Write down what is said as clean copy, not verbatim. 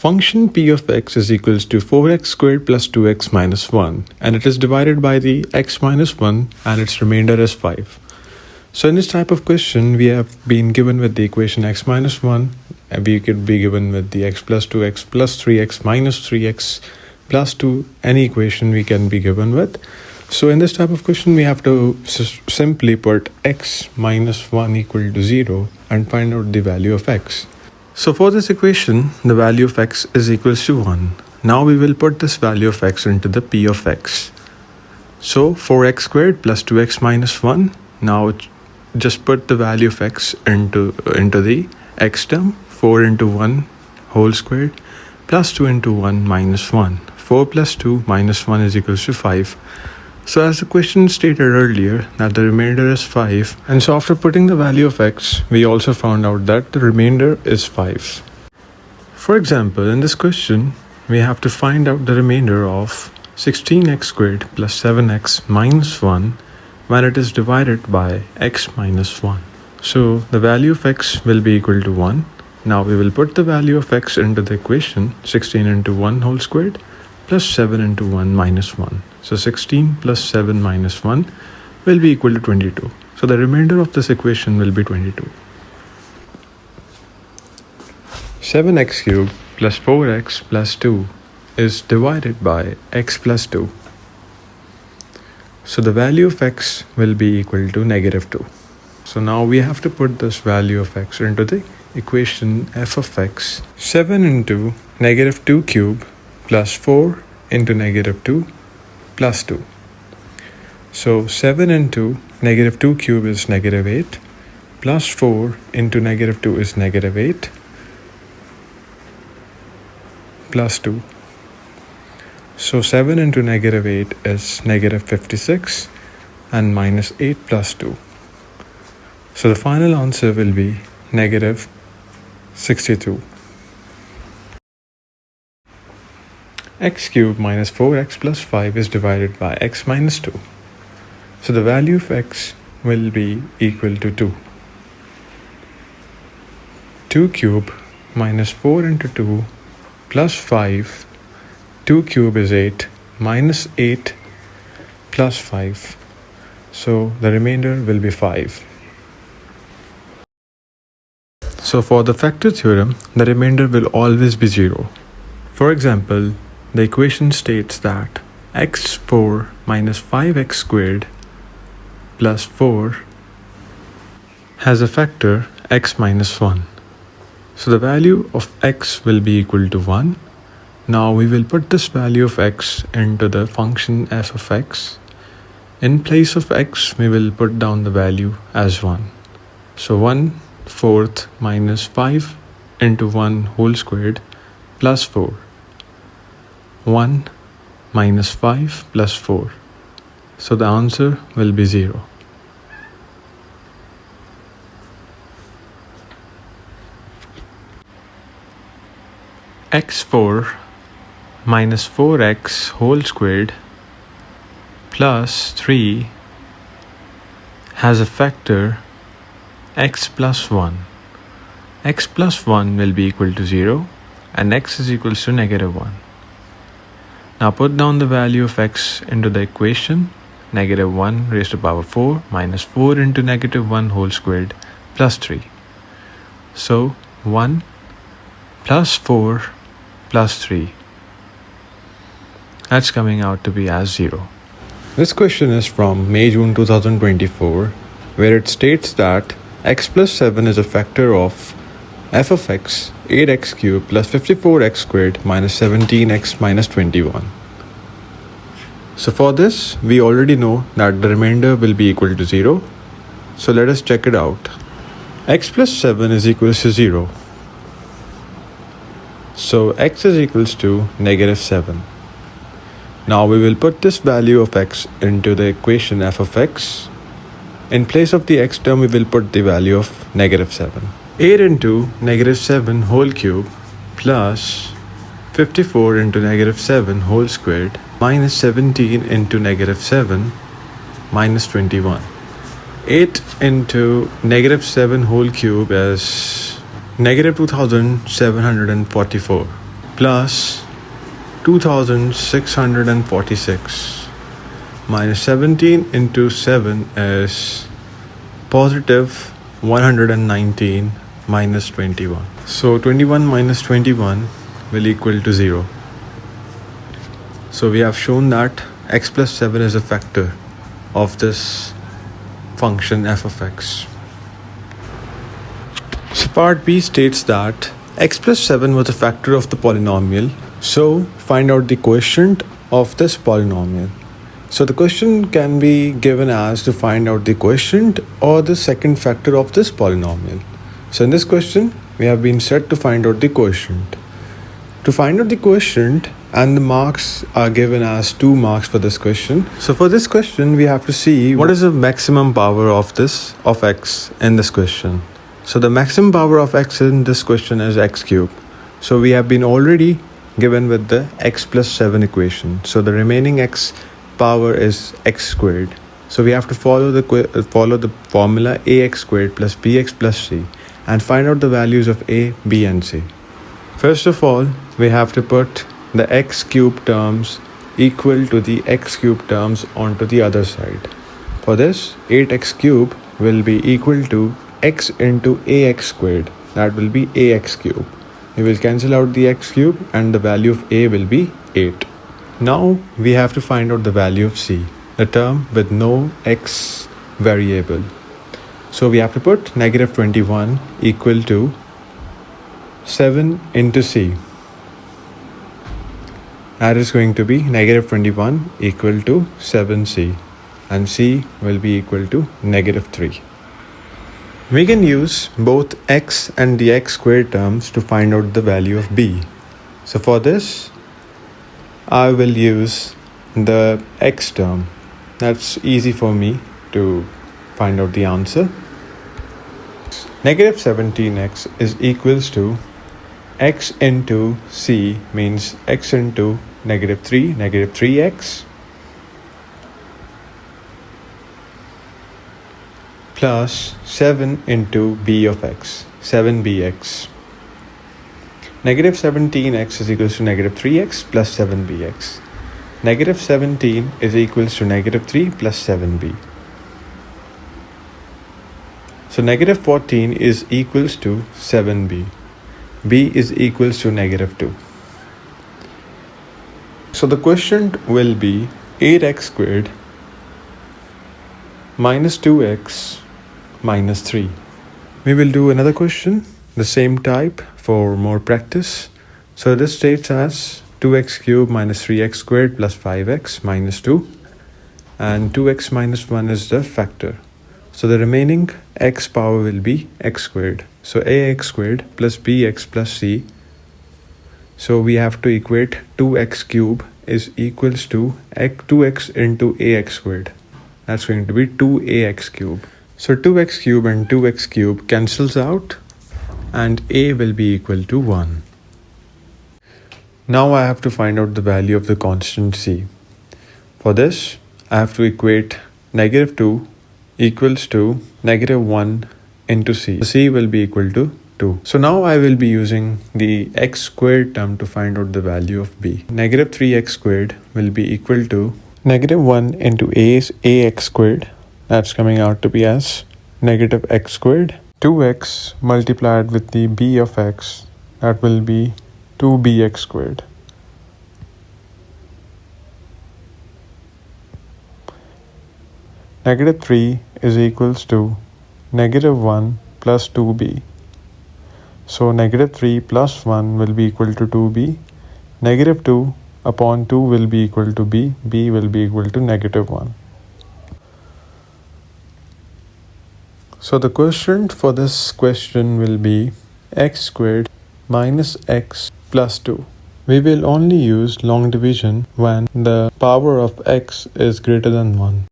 Function p of x is equals to 4x squared plus 2x minus 1, and it is divided by the x minus 1 and its remainder is 5. So in this type of question, we have been given with the equation x minus 1, and we could be given with the x plus 2x plus 3x minus 3x plus 2, any equation we can be given with. So in this type of question, we have to simply put x minus 1 equal to 0 and find out the value of x. So for this equation, the value of x is equals to 1. Now we will put this value of x into the p of x. So 4x squared plus 2x minus 1. Now just put the value of x into the x term. 4 into 1 whole squared plus 2 into 1 minus 1. 4 plus 2 minus 1 is equals to 5. So as the question stated earlier, that the remainder is 5, and so after putting the value of x, we also found out that the remainder is 5. For example, in this question, we have to find out the remainder of 16x squared plus 7x minus 1 when it is divided by x minus 1. So the value of x will be equal to 1. Now we will put the value of x into the equation, 16 into 1 whole squared plus 7 into 1 minus 1. So 16 plus 7 minus 1 will be equal to 22. So the remainder of this equation will be 22. 7x cubed plus 4x plus 2 is divided by x plus 2. So the value of x will be equal to negative 2. So now we have to put this value of x into the equation f of x. 7 into negative 2 cube plus 4 into negative 2 plus 2. So 7 into negative 2 cube is negative 8 plus 4 into negative 2 is negative 8 plus 2. So 7 into negative 8 is negative 56 and minus 8 plus 2. So the final answer will be negative 62. X cubed minus 4x plus 5 is divided by x minus 2. So the value of x will be equal to 2. 2 cube minus 4 into 2 plus 5. 2 cube is 8 minus 8 plus 5. So the remainder will be 5. So for the factor theorem, the remainder will always be 0. For example, the equation states that x4 minus 5x squared plus 4 has a factor x minus 1. So the value of x will be equal to 1. Now we will put this value of x into the function f of x. In place of x, we will put down the value as 1. So 1/4 minus 5 into 1 whole squared plus 4. 1 minus 5 plus 4. So the answer will be 0. x4 minus 4x whole squared plus 3 has a factor x plus 1. X plus 1 will be equal to 0 and x is equals to negative 1. Now put down the value of x into the equation, negative 1 raised to the power 4 minus 4 into negative 1 whole squared plus 3. So 1 plus 4 plus 3. That's coming out to be as 0. This question is from May-June 2024, where it states that x plus 7 is a factor of f of x, 8x cubed plus 54x squared minus 17x minus 21. So for this, we already know that the remainder will be equal to 0. So let us check it out. X plus 7 is equals to 0. So x is equals to negative 7. Now we will put this value of x into the equation f of x. In place of the x term, we will put the value of negative 7. 8 into negative 7 whole cube plus 54 into negative 7 whole squared minus 17 into negative 7 minus 21. 8 into negative 7 whole cube is negative 2744 plus 2646 minus 17 into 7 is positive 119 minus 21. So 21 minus 21 will equal to 0. So we have shown that x plus 7 is a factor of this function f of x. So part B states that x plus 7 was a factor of the polynomial. So find out the quotient of this polynomial. So the question can be given as to find out the quotient or the second factor of this polynomial. So in this question, we have been set to find out the quotient. To find out the quotient, and the marks are given as 2 marks for this question. So for this question, we have to see what is the maximum power of x in this question. So the maximum power of x in this question is x cubed. So we have been already given with the x plus 7 equation. So the remaining x power is x squared. So we have to follow the formula ax squared plus bx plus c and find out the values of a, b and c. First of all, we have to put the x cube terms equal to the x cube terms onto the other side. For this, 8x cube will be equal to x into ax squared. That will be ax cube. We will cancel out the x cube and the value of a will be 8. Now we have to find out the value of c, the term with no x variable. So we have to put negative 21 equal to 7 into c. That is going to be negative 21 equal to 7c, and c will be equal to negative 3. We can use both x and the x squared terms to find out the value of b. So for this, I will use the x term. That's easy for me to find out the answer. Negative 17x is equals to x into c, means x into negative 3x plus 7 into b of x, 7bx. Negative 17x is equals to negative 3x plus 7bx. Negative 17 is equals to negative 3 plus 7b. So negative 14 is equals to 7b. b is equals to negative 2. So the quotient will be 8x squared minus 2x minus 3. We will do another question, the same type, for more practice. So this states as 2x cubed minus 3x squared plus 5x minus 2, and 2x minus 1 is the factor. So the remaining x power will be x squared. So ax squared plus bx plus c. So we have to equate 2x cube is equals to 2x into ax squared. That's going to be 2ax cube. So 2x cube and 2x cube cancels out and a will be equal to 1. Now I have to find out the value of the constant c. For this, I have to equate negative 2 equals to negative 1 into c. C will be equal to 2. So now I will be using the x squared term to find out the value of b. Negative 3x squared will be equal to negative 1 into ax squared. That's coming out to be as negative x squared. 2x multiplied with the b of x, that will be 2bx squared. Negative 3 is equals to negative 1 plus 2b. So negative 3 plus 1 will be equal to 2b. Negative 2 upon 2 will be equal to b. b will be equal to negative 1. So the quotient for this question will be x squared minus x plus 2. We will only use long division when the power of x is greater than 1.